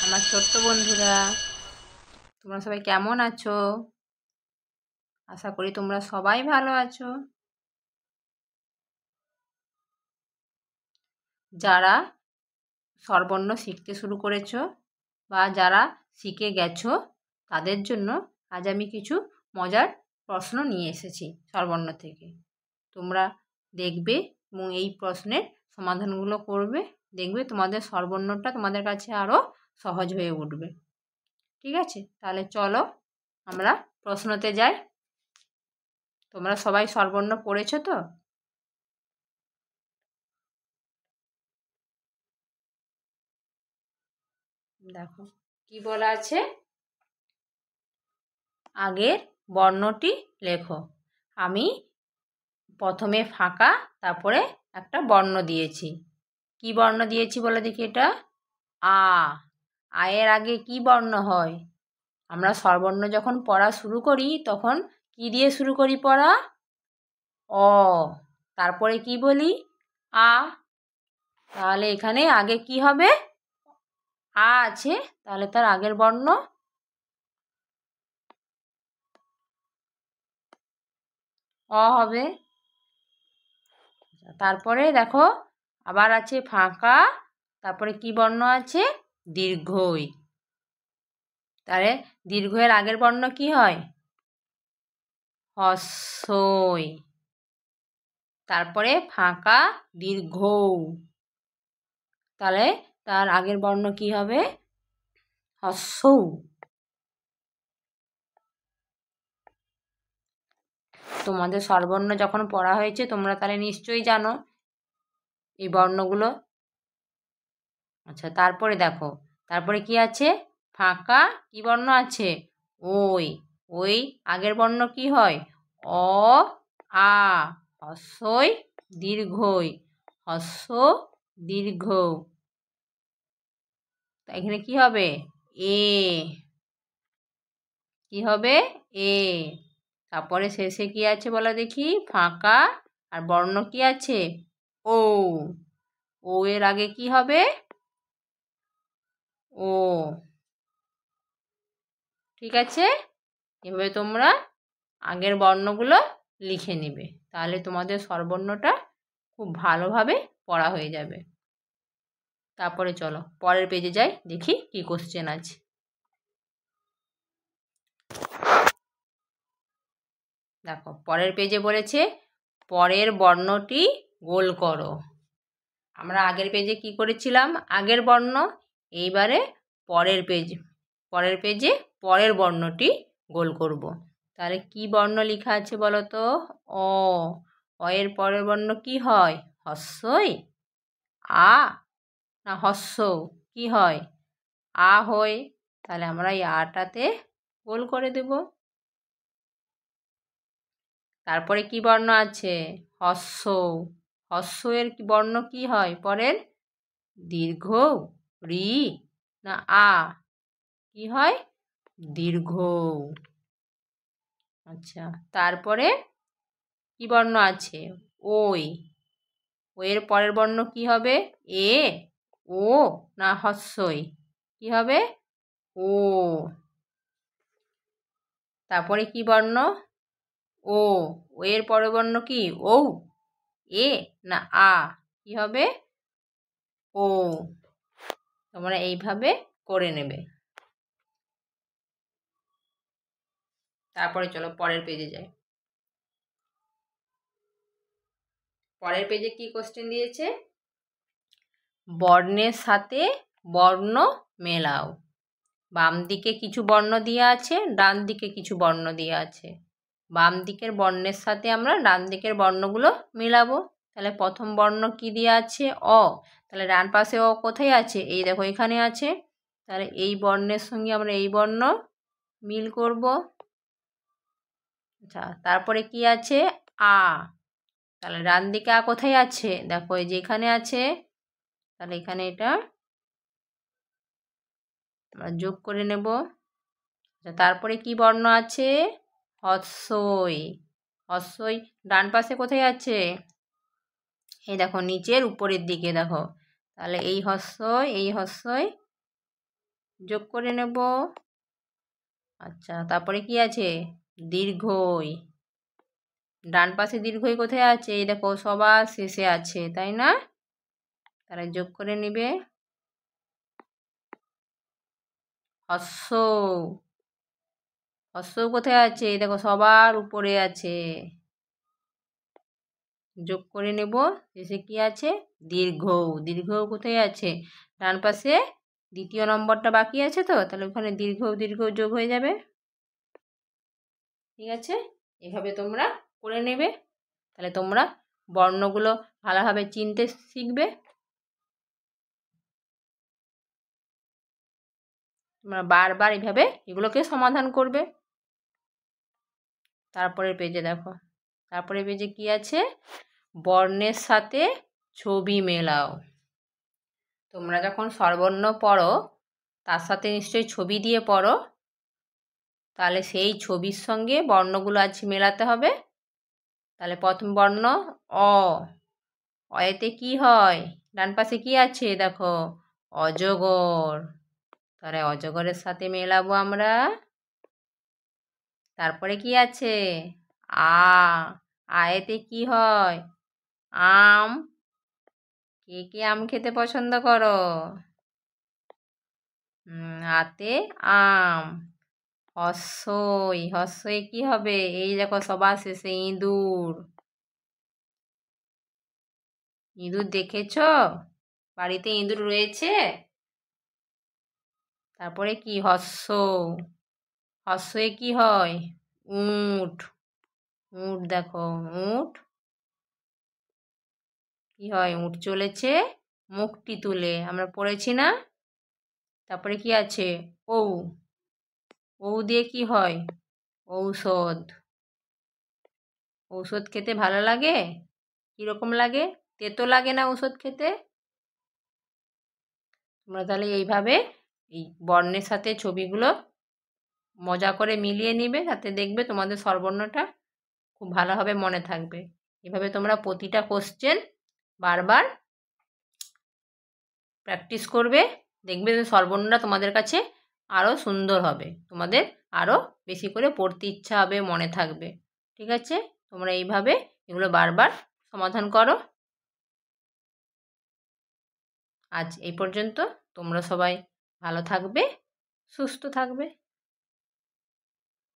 আমার ছোট্ট বন্ধুরা, তোমরা সবাই কেমন আছো? আশা করি তোমরা সবাই ভালো আছো। যারা স্বরবর্ণ শিখতে শুরু করেছো বা যারা শিখে গেছো তাদের জন্য আজ আমি কিছু মজার প্রশ্ন নিয়ে এসেছি স্বরবর্ণ থেকে। তোমরা দেখবে এবং এই প্রশ্নের সমাধানগুলো করবে, দেখবে তোমাদের স্বরবর্ণটা তোমাদের কাছে আরও সহজ হয়ে উঠবে। ঠিক আছে, তাহলে চলো আমরা প্রশ্নতে যাই। তোমরা সবাই স্বরবর্ণ পড়েছো তো? দেখো কি বলা আছে, আগের বর্ণটি লেখো। আমি প্রথমে ফাঁকা, তারপরে একটা বর্ণ দিয়েছি। কি বর্ণ দিয়েছি বলে দেখি? এটা আ। আয়ের আগে কি বর্ণ হয়? আমরা স্বরবর্ণ যখন পড়া শুরু করি তখন কি দিয়ে শুরু করি পড়া? অ। তারপরে কি বলি? আ। তাহলে এখানে আগে কি হবে? আ আছে, তাহলে তার আগের বর্ণ অ হবে। তারপরে দেখো আবার আছে ফাঁকা, তারপরে কি বর্ণ আছে? দীর্ঘই। তাহলে দীর্ঘের আগের বর্ণ কি হয়? হস্যই। তারপরে ফাঁকা দীর্ঘ, তাহলে তার আগের বর্ণ কি হবে? হস্য। তোমাদের স্বরবর্ণ যখন পড়া হয়েছে তোমরা তাহলে নিশ্চয়ই জানো এই বর্ণগুলো। আচ্ছা, তারপরে দেখো তারপরে কি আছে? ফাঁকা কি বর্ণ আছে? ওই। ওই আগের বর্ণ কি হয়? অ আ। হস্যই দীর্ঘই। হস্য দীর্ঘ। তা এখানে কি হবে? এ। কি হবে? এ। তারপরে শেষে কি আছে বলো দেখি? ফাঁকা আর বর্ণ কি আছে? ও। ও এর আগে কি হবে? ও। ঠিক আছে, এভাবে তোমরা আগের বর্ণগুলো লিখে নিবে, তাহলে তোমাদের স্বরবর্ণটা খুব ভালোভাবে পড়া হয়ে যাবে। তারপরে চলো পরের পেজে যাই, দেখি কি কোশ্চেন আছে। দেখো পরের পেজে বলেছে পরের বর্ণটি গোল করো। আমরা আগের পেজে কি করেছিলাম? আগের বর্ণ। এইবারে পরের পেজে পরের বর্ণটি গোল করব। তাহলে কি বর্ণ লেখা আছে বলো তো? অ। অ এর পরের বর্ণ কি হয়? হস্যই। আ না হস্য কি হয়? আ হয়। তাহলে আমরা এই আটাতে গোল করে দেব। তারপরে কি বর্ণ আছে? হস্য। হস্য এর বর্ণ কি হয় পরের? দীর্ঘ। রি না আ? কি হয়? দীর্ঘ। আচ্ছা, তারপরে কি বর্ণ আছে? ওই। ওই এর পরের বর্ণ কি হবে? এ ও না হস্যই? কি হবে? ও। তারপরে কি বর্ণ? ও। ও এর পরের বর্ণ কি? ও। এ না আ? কি হবে? ও। তোমরা এইভাবে করে নেবে। তারপরে চলো পরের পেজে যাই। পরের পেজে কি কোশ্চেন দিয়েছে? বর্ণের সাথে বর্ণ মেলাও। বাম দিকে কিছু বর্ণ দেওয়া আছে, ডান দিকে কিছু বর্ণ দেওয়া আছে। বাম দিকের বর্ণের সাথে আমরা ডান দিকের বর্ণগুলো মেলাবো। তাহলে প্রথম বর্ণ কি দেওয়া আছে? অ। তাহলে ডান পাশে অ কোথায় আছে? এই দেখো এখানে আছে। তাহলে এই বর্ণের সঙ্গে আমরা এই বর্ণ মিল করব। আচ্ছা, তারপরে কি আছে? আ। তাহলে ডান দিকে আ কোথায় আছে? দেখো এই যে এখানে আছে। তাহলে এখানে এটা আমরা যোগ করে নেব। তারপরে কি বর্ণ আছে? হস্যই। হস্যই ডান পাশে কোথায় আছে? এই দেখো নিচের উপরের দিকে দেখো। তাহলে এই হস্যই যোগ করে নেব। আচ্ছা, তারপরে কি আছে? দীর্ঘই। ডান পাশে দীর্ঘই কোথায় আছে? এই দেখো সবার শেষে আছে, তাই না? তাহলে যোগ করে নেবে। হস্য। হস্য কোথায় আছে? এই দেখো সবার উপরে আছে, যোগ করে নেব। শেষে কি আছে? দীর্ঘ। দীর্ঘ কোথায় আছে? ডান পাশে দ্বিতীয় নম্বরটা বাকি আছে তো, তাহলে ওখানে দীর্ঘ দীর্ঘ যোগ হয়ে যাবে। ঠিক আছে, এভাবে তোমরা করে নেবে। তাহলে তোমরা বর্ণগুলো ভালোভাবে চিনতে শিখবে। তোমরা বারবার এভাবে এগুলোকে সমাধান করবে। তারপরের পেজে দেখো, তারপরের পেজে কি আছে? বর্ণের সাথে ছবি মেলাও। তোমরা যখন স্বরবর্ণ পড়ো তার সাথে নিশ্চয়ই ছবি দিয়ে পড়ো, তাহলে সেই ছবির সঙ্গে বর্ণগুলো আজ মেলাতে হবে। তাহলে প্রথম বর্ণ অ। অয়েতে কি হয়? ডান পাশে কি আছে? দেখো অজগর। তাহলে অজগরের সাথে মেলাবো আমরা। তারপরে কি আছে? আ। আয়েতে কি হয়? আম। কে কে আম খেতে পছন্দ করো? আতে আম। হস্যই। হস্যই কি হবে? এই দেখো সবার শেষে ইঁদুর। ইঁদুর দেখেছ? বাড়িতে ইঁদুর রয়েছে? তারপরে কি? হস্য। হস্যে কি হয়? উট। উট দেখো, উট কি হয়? উট চলেছে মুখটি তুলে, আমরা পড়েছি না? তারপরে কি আছে? ঔ। ঔ দিয়ে কি হয়? ঔষধ। ঔষধ খেতে ভালো লাগে? কীরকম লাগে? তেতো লাগে না ঔষধ খেতে? তোমরা তাহলে এইভাবে এই বর্ণের সাথে ছবিগুলো মজা করে মিলিয়ে নিবে, তাতে দেখবে তোমাদের স্বরবর্ণটা খুব ভালোভাবে মনে থাকবে। এভাবে তোমরা প্রতিটা কোশ্চেন বারবার প্র্যাকটিস করবে, দেখবে যে স্বরবর্ণটা তোমাদের কাছে আরও সুন্দর হবে, তোমাদের আরও বেশি করে পড়তে ইচ্ছা হবে, মনে থাকবে। ঠিক আছে, তোমরা এইভাবে এগুলো বারবার সমাধান করো। আজ এই পর্যন্ত। তোমরা সবাই ভালো থাকবে, সুস্থ থাকবে।